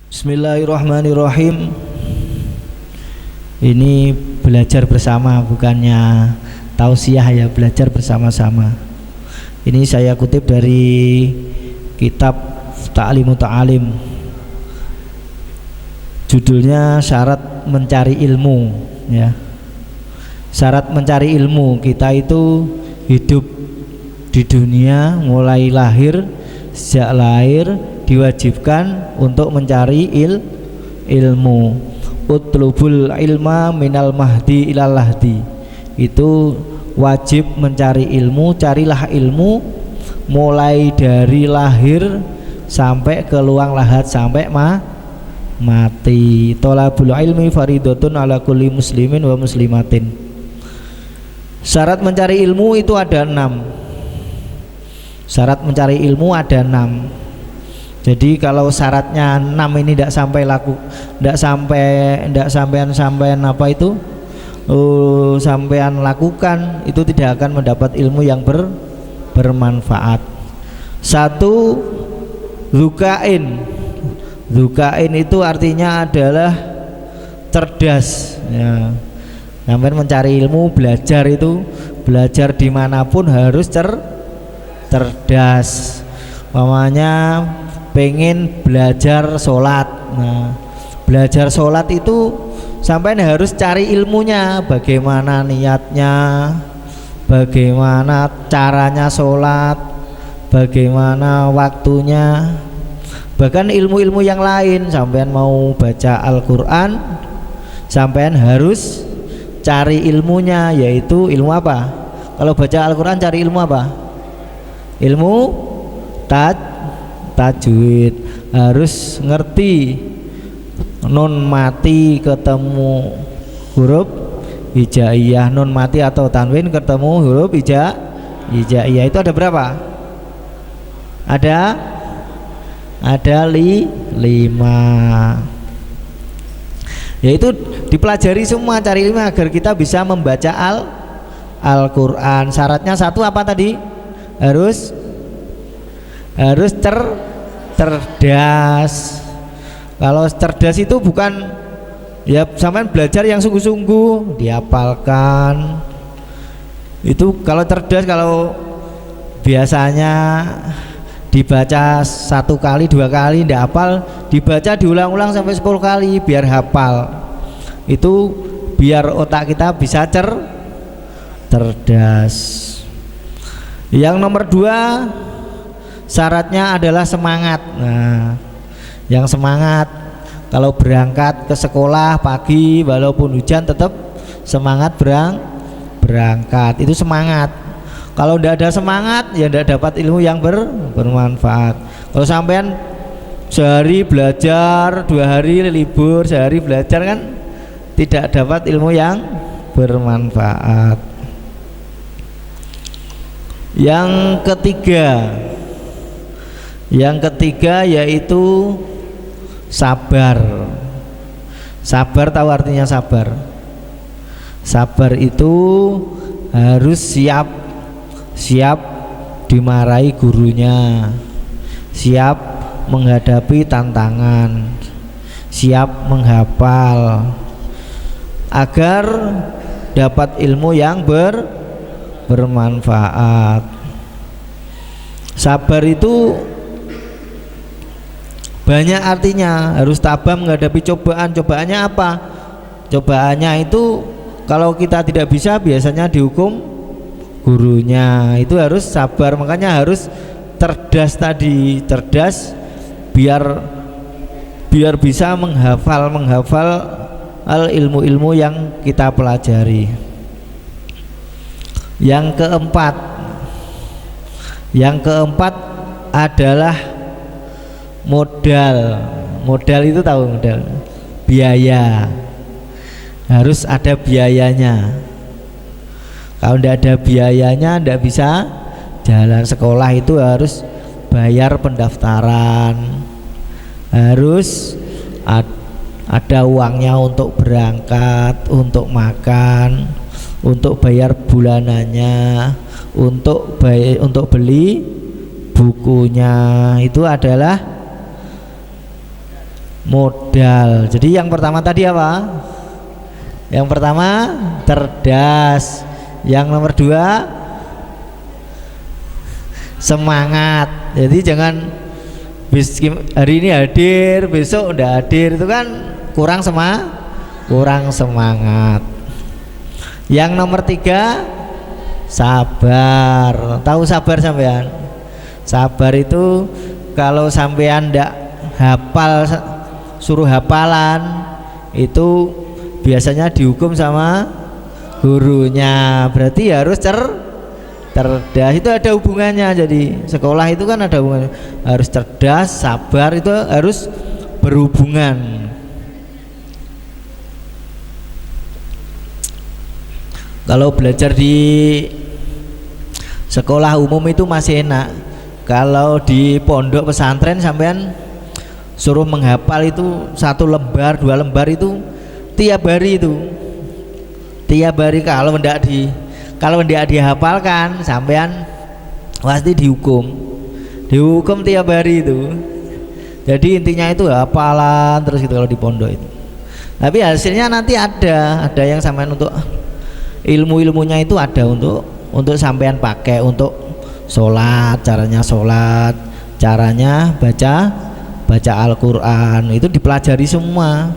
Bismillahirrahmanirrahim. Ini belajar bersama, bukannya tausiah ya, belajar bersama-sama. Ini saya kutip dari kitab Ta'limu Ta'alim. Judulnya Syarat Mencari Ilmu ya. Syarat mencari ilmu, kita itu hidup di dunia mulai lahir, sejak lahir diwajibkan untuk mencari ilmu. Utlubul ilma minal mahdi ilal lahdi. Itu wajib mencari ilmu, carilah ilmu mulai dari lahir sampai ke luang lahat, sampai mati. Thalabul ilmi faridatun ala kulli muslimin wa muslimatin. Syarat mencari ilmu itu ada 6. Syarat mencari ilmu ada 6. Jadi kalau syaratnya 6 ini tidak sampai sampean apa itu sampean lakukan, itu tidak akan mendapat ilmu yang bermanfaat. 1. Dzukain. Dzukain itu artinya adalah cerdas ya. Sampai mencari ilmu, belajar itu, belajar dimanapun harus cerdas. Namanya pengen belajar sholat, nah belajar sholat itu sampai harus cari ilmunya, bagaimana niatnya, bagaimana caranya sholat, bagaimana waktunya, bahkan ilmu-ilmu yang lain. Sampean mau baca Al-Quran, sampean harus cari ilmunya, yaitu ilmu apa? Kalau baca Al-Quran cari ilmu apa? Ilmu tajwid. Harus ngerti nun mati ketemu huruf hijaiyah, nun mati atau tanwin ketemu huruf hijaiyah. Itu ada berapa? Ada 5. Yaitu dipelajari semua, cari ilmu agar kita bisa membaca Al-Quran. Syaratnya 1 apa tadi? Harus cerdas. Kalau cerdas itu bukan ya sampean belajar yang sungguh-sungguh dihafalkan. Itu kalau cerdas. Kalau biasanya dibaca 1 kali 2 kali tidak hafal, dibaca diulang-ulang sampai 10 kali biar hafal. Itu biar otak kita bisa cerdas. Yang nomor 2, syaratnya adalah semangat. Nah, yang semangat kalau berangkat ke sekolah pagi walaupun hujan tetap semangat berangkat. Itu semangat. Kalau tidak ada semangat ya tidak dapat ilmu yang bermanfaat. Kalau sampean sehari belajar, 2 hari libur, sehari belajar, kan tidak dapat ilmu yang bermanfaat. Yang ketiga yaitu sabar. Sabar, tahu artinya sabar? Sabar itu harus siap dimarahi gurunya, siap menghadapi tantangan, siap menghafal agar dapat ilmu yang bermanfaat. Sabar itu banyak artinya, harus tabah menghadapi cobaan. Cobaannya apa? Cobaannya itu kalau kita tidak bisa biasanya dihukum gurunya. Itu harus sabar, makanya harus cerdas tadi, cerdas biar bisa menghafal ilmu-ilmu yang kita pelajari. Yang keempat adalah modal. Modal itu tahu modal? Biaya. Harus ada biayanya. Kalau tidak ada biayanya tidak bisa jalan. Sekolah itu harus bayar pendaftaran, harus ada uangnya untuk berangkat, untuk makan, untuk bayar bulanannya, untuk beli bukunya. Itu adalah modal. Jadi yang pertama tadi apa? Yang pertama cerdas. Yang nomor dua semangat. Jadi jangan hari ini hadir, besok udah hadir, itu kan kurang semangat. Yang nomor tiga sabar. Tahu sabar sampean? Sabar itu kalau sampean ndak hafal, suruh hafalan, itu biasanya dihukum sama gurunya. Berarti harus cerdas, itu ada hubungannya. Jadi sekolah itu kan ada hubungannya, harus cerdas, sabar, itu harus berhubungan. Kalau belajar di sekolah umum itu masih enak. Kalau di pondok pesantren sampean suruh menghafal itu 1 lembar 2 lembar itu tiap hari kalau tidak dihafalkan sampean pasti dihukum tiap hari itu. Jadi intinya itu hafalan terus gitu kalau di pondok itu. Tapi hasilnya nanti ada yang sampean untuk ilmunya itu ada untuk sampean pakai untuk sholat, caranya baca Al-Quran, itu dipelajari semua.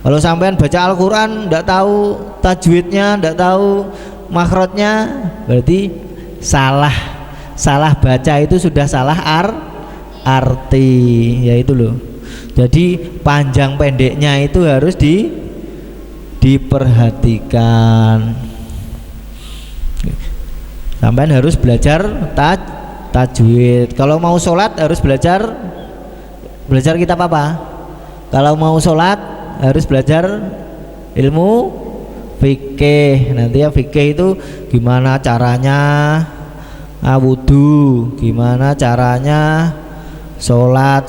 Kalau sampean baca Al-Quran ndak tahu tajwidnya, ndak tahu makhrajnya, berarti salah baca, itu sudah salah arti, ya itu loh. Jadi panjang pendeknya itu harus diperhatikan. Sampean harus belajar tajwid. Kalau mau sholat harus belajar kitab apa? Kalau mau sholat harus belajar ilmu fikih. Nanti ya fikih itu gimana caranya wudu, gimana caranya sholat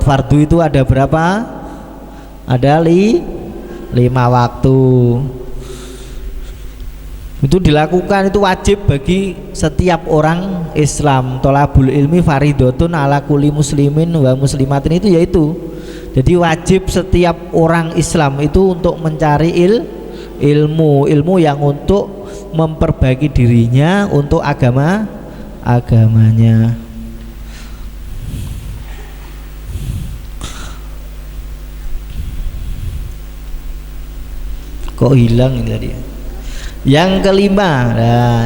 fardu itu ada berapa? Ada 5 waktu. Itu dilakukan, itu wajib bagi setiap orang Islam. Tholabul ilmi faridotun ala kulli muslimin wa muslimatin, itu yaitu jadi wajib setiap orang Islam itu untuk mencari ilmu yang untuk memperbaiki dirinya untuk agamanya. Kok hilang ini tadi? Yang kelima,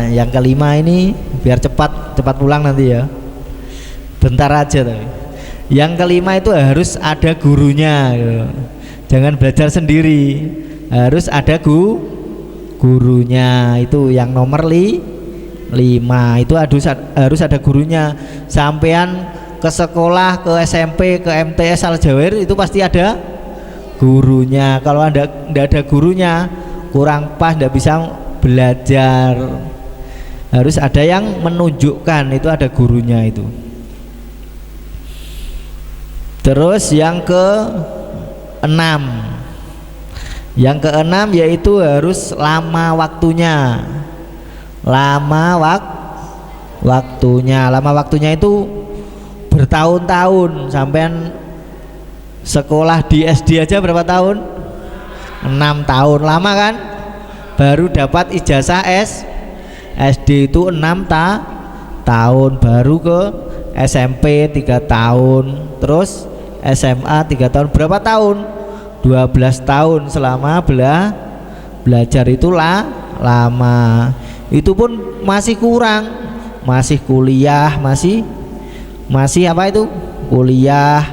yang kelima ini biar cepat pulang nanti ya, bentar aja tapi. Yang kelima itu harus ada gurunya, jangan belajar sendiri, harus ada gurunya. Itu yang nomor 5 itu harus ada gurunya. Sampean ke sekolah, ke SMP, ke MTS Al Jawahir itu pasti ada gurunya. Kalau tidak ada gurunya kurang pas, tidak bisa belajar. Harus ada yang menunjukkan, itu ada gurunya itu. Terus yang ke-6 yaitu harus lama waktunya. Lama waktunya itu bertahun-tahun. Sampean sekolah di SD aja berapa tahun? 6 tahun, lama kan? Baru dapat ijazah SD itu 6 tahun, baru ke SMP 3 tahun, terus SMA 3 tahun. Berapa tahun? 12 tahun selama belajar, itulah lama. Itu pun masih kurang, masih kuliah, masih apa itu? Kuliah,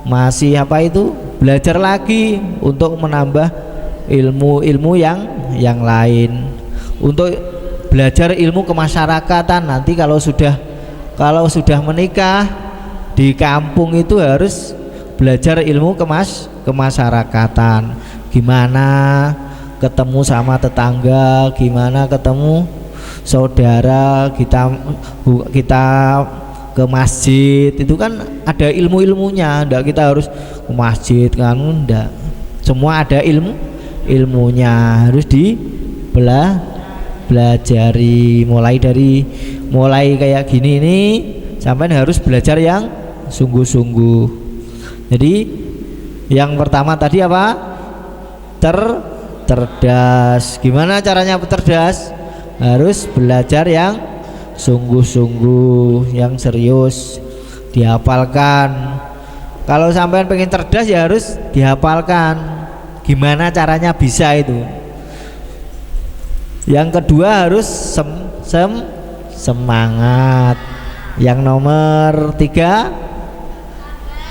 masih apa itu? Belajar lagi untuk menambah ilmu yang lain, untuk belajar ilmu kemasyarakatan. Nanti kalau sudah menikah di kampung itu harus belajar ilmu kemasyarakatan, gimana ketemu sama tetangga, gimana ketemu saudara kita ke masjid, itu kan ada ilmunya. Ndak kita harus ke masjid kan, ndak, semua ada ilmunya, harus dipelajari. Mulai kayak gini nih sampai harus belajar yang sungguh-sungguh. Jadi yang pertama tadi apa? Cerdas. Gimana caranya cerdas? Harus belajar yang sungguh-sungguh, yang serius, dihafalkan. Kalau sampean pengen cerdas ya harus dihafalkan. Gimana caranya bisa itu? Yang kedua harus semangat. Yang nomor 3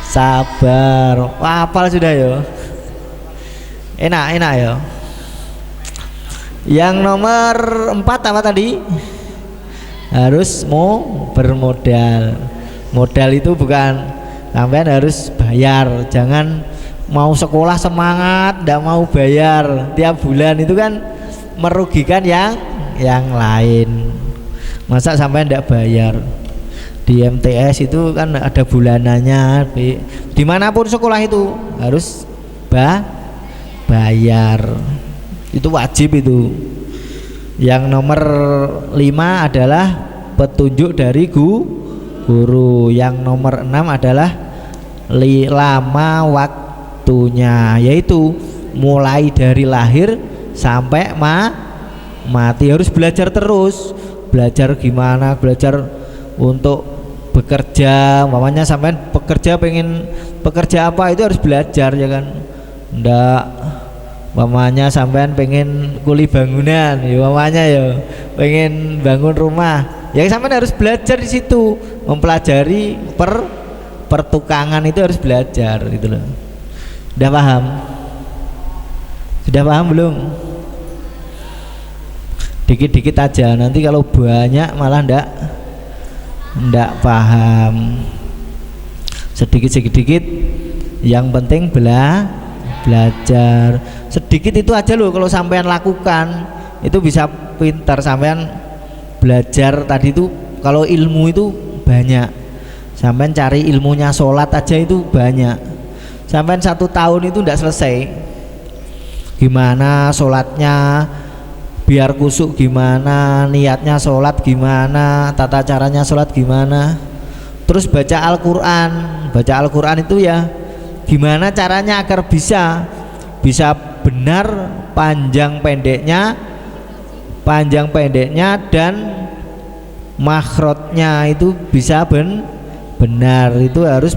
sabar. Wah, hafal sudah ya. Enak ya. Yang nomor 4 apa tadi? Harus mau bermodal. Modal itu bukan sampean harus bayar. Jangan mau sekolah semangat ndak mau bayar tiap bulan, itu kan merugikan yang lain. Masa sampean ndak bayar? Di MTS itu kan ada bulanannya, dimanapun sekolah itu harus bayar, itu wajib itu. Yang nomor 5 adalah petunjuk dari guru. Yang nomor 6 adalah lama waktunya, yaitu mulai dari lahir sampai mati harus belajar terus. Belajar gimana? Belajar untuk bekerja, mamanya sampean bekerja, pengen bekerja apa itu harus belajar ya kan. Ndak mamanya sampean pengen kuli bangunan, ya mamanya ya pengen bangun rumah, ya sampean harus belajar di situ, mempelajari pertukangan itu harus belajar gitu loh. Sudah paham? Sudah paham belum? Dikit-dikit aja, nanti kalau banyak malah ndak paham. Sedikit-sedikit, yang penting belajar sedikit itu aja loh. Kalau sampean lakukan itu bisa pintar. Sampean belajar tadi itu, kalau ilmu itu banyak, sampean cari ilmunya sholat aja itu banyak. Sampean 1 tahun itu ndak selesai. Gimana sholatnya biar kusuk, gimana niatnya sholat, gimana tata caranya sholat, gimana. Terus baca Al-Quran itu ya gimana caranya agar bisa benar panjang pendeknya dan makhrajnya itu bisa benar, itu harus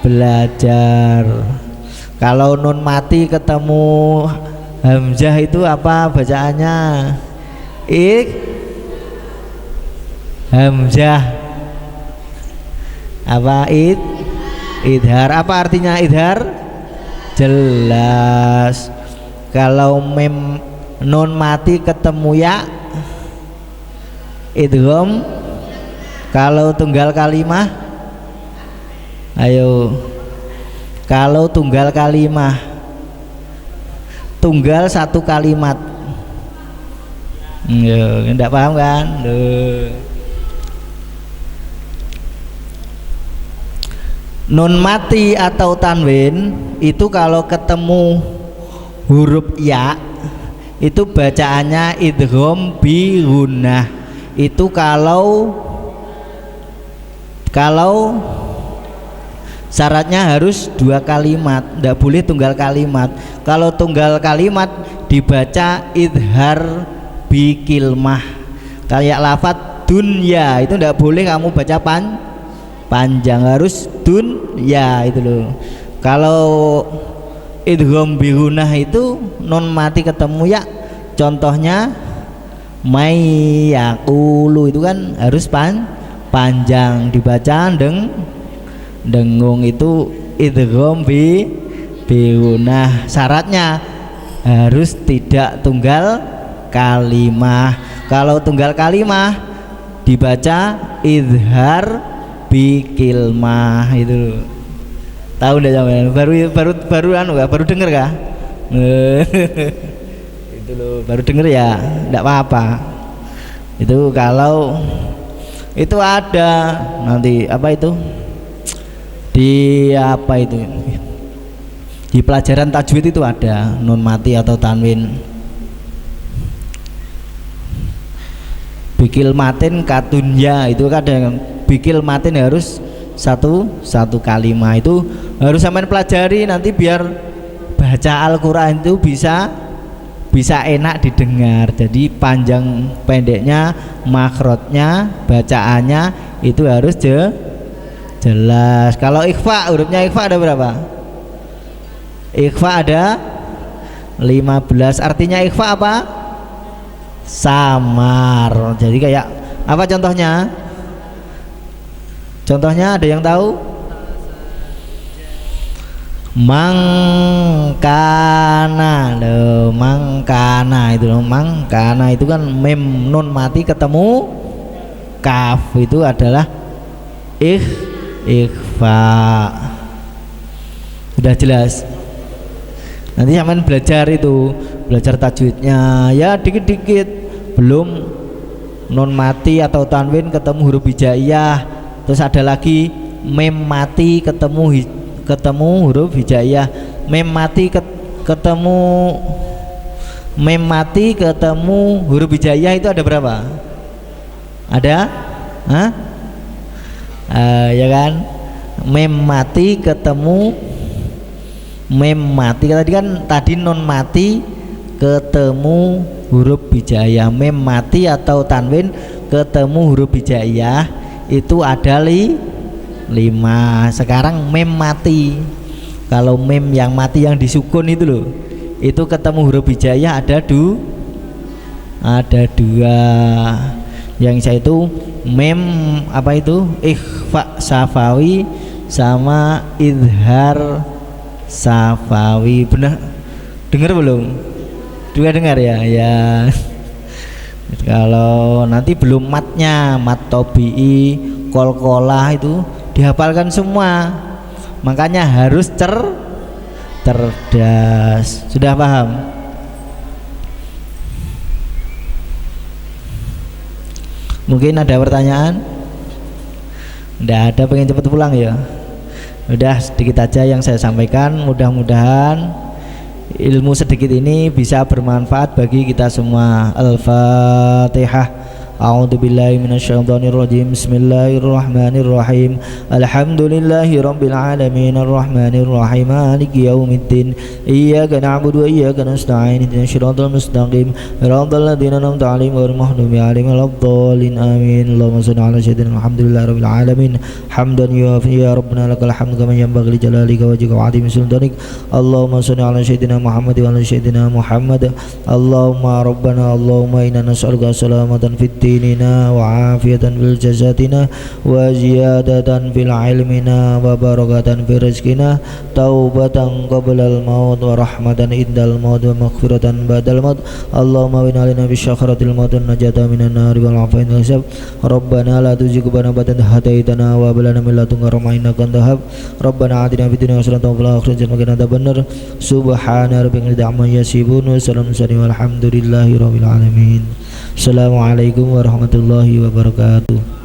belajar. Kalau nun mati ketemu hamzah itu apa bacaannya? Hamzah apa? Idhar. Apa artinya idhar? Jelas. Kalau mem nun mati ketemu ya, idgham. Kalau tunggal kalimah, ayo, kalau tunggal kalimah, tunggal satu kalimat, enggak paham kan? Nun mati atau tanwin itu kalau ketemu huruf ya itu bacaannya idgham bi gunnah. Itu kalau syaratnya harus 2 kalimat, tidak boleh tunggal kalimat. Kalau tunggal kalimat dibaca idhar bi kilmah, kayak lafadz dunya itu tidak boleh kamu baca panjang, harus dunya itu loh. Kalau idgham bi gunnah itu nun mati ketemu ya, contohnya may yaqulu itu kan harus panjang, dibaca dengung, itu idgham bi gunnah. Syaratnya harus tidak tunggal kalimah. Kalau tunggal kalimah dibaca idhar bi kilmah itu. Tahu enggak sampean? Baru denger kah? Itu loh, baru denger ya, enggak apa-apa. Itu kalau itu ada nanti apa itu? Di apa itu? Di pelajaran tajwid itu ada nun mati atau tanwin. Bikil matin katunya itu kadang bikil matin harus satu kalimat. Itu harus sampean pelajari nanti biar baca Al-Quran itu bisa enak didengar. Jadi panjang pendeknya, makrotnya, bacaannya itu harus jelas. Kalau ikhfa, hurufnya ikhfa ada berapa? Ikhfa ada 15. Artinya ikhfa apa? Samar. Jadi kayak apa contohnya? Contohnya ada yang tahu? Mangkana, loh, mangkana itu loh, mangkana itu kan mem nun mati ketemu kaf, itu adalah ikhfa. Sudah jelas? Nanti sampean belajar tajwidnya ya dikit-dikit. Belum nun mati atau tanwin ketemu huruf hijaiyah, terus ada lagi mem mati ketemu huruf hijaiyah, mem mati ketemu huruf hijaiyah itu ada berapa? Ada? Hah? Ya kan? Mem mati ketemu mem mati tadi non mati ketemu huruf hijaiyah. Mem mati atau tanwin ketemu huruf hijaiyah itu ada 5. Sekarang mem mati, kalau mem yang mati yang disukun itu loh, itu ketemu huruf hijaiyah ada 2. Yang saya itu mem apa itu? Ikhfa safawi sama izhar safawi. Benar? Dengar belum? Juga dengar ya? Ya. Kalau nanti belum matnya, mat tobi'i, kolkolah itu dihafalkan semua. Makanya harus cerdas. Sudah paham? Mungkin ada pertanyaan? Tidak ada, pengen cepat pulang ya? Udah sedikit aja yang saya sampaikan. Mudah-mudahan ilmu sedikit ini bisa bermanfaat bagi kita semua. Al-Fatihah. A'udzubillahi minasyaitonirrajim. Bismillahirrahmanirrahim. Alhamdulillahi rabbil alamin arrahmanirrahim maliki yaumiddin. Iyyaka na'budu wa iyyaka nasta'in ihdinas siratal mustaqim siratal ladzina an'amta 'alaihim ghairil maghdubi 'alaihim waladdallin amin. Allahumma shalli 'ala sayyidina Muhammadin rabbil alamin hamdan yuwafi ya rabbana lakal hamdu kama yanbaghi li jalalika wajhika wa 'azimi sultanik. Allahumma shalli 'ala sayyidina Muhammad wa 'ala sayyidina Muhammad. Allahumma rabbana Allahumma inna nas'aluka salamatan fid dinina wa afiyatan fil jasadina wa ziyadatan fil ilmina wa barakatan fil rizqina taubatan qablal maut wa rahmatan indal maut wa maghfiratan ba'dal maut. Allahumma wa inna bi syakhratil maut wa najata minan nar wal afain hisab. Rabbana la tuzigh qulubana ba'da idh hadaitana wa hab lana min ladunka rahmah innaka antal wahhab. Rabbana atina fid dunya hasanatan wa fil akhirati hasanatan wa qina adzabannar. Subhana rabbika rabbil izzati amma yasifun wa salamun alal walhamdulillahi rabbil alamin. Assalamualaikum warahmatullahi wabarakatuh.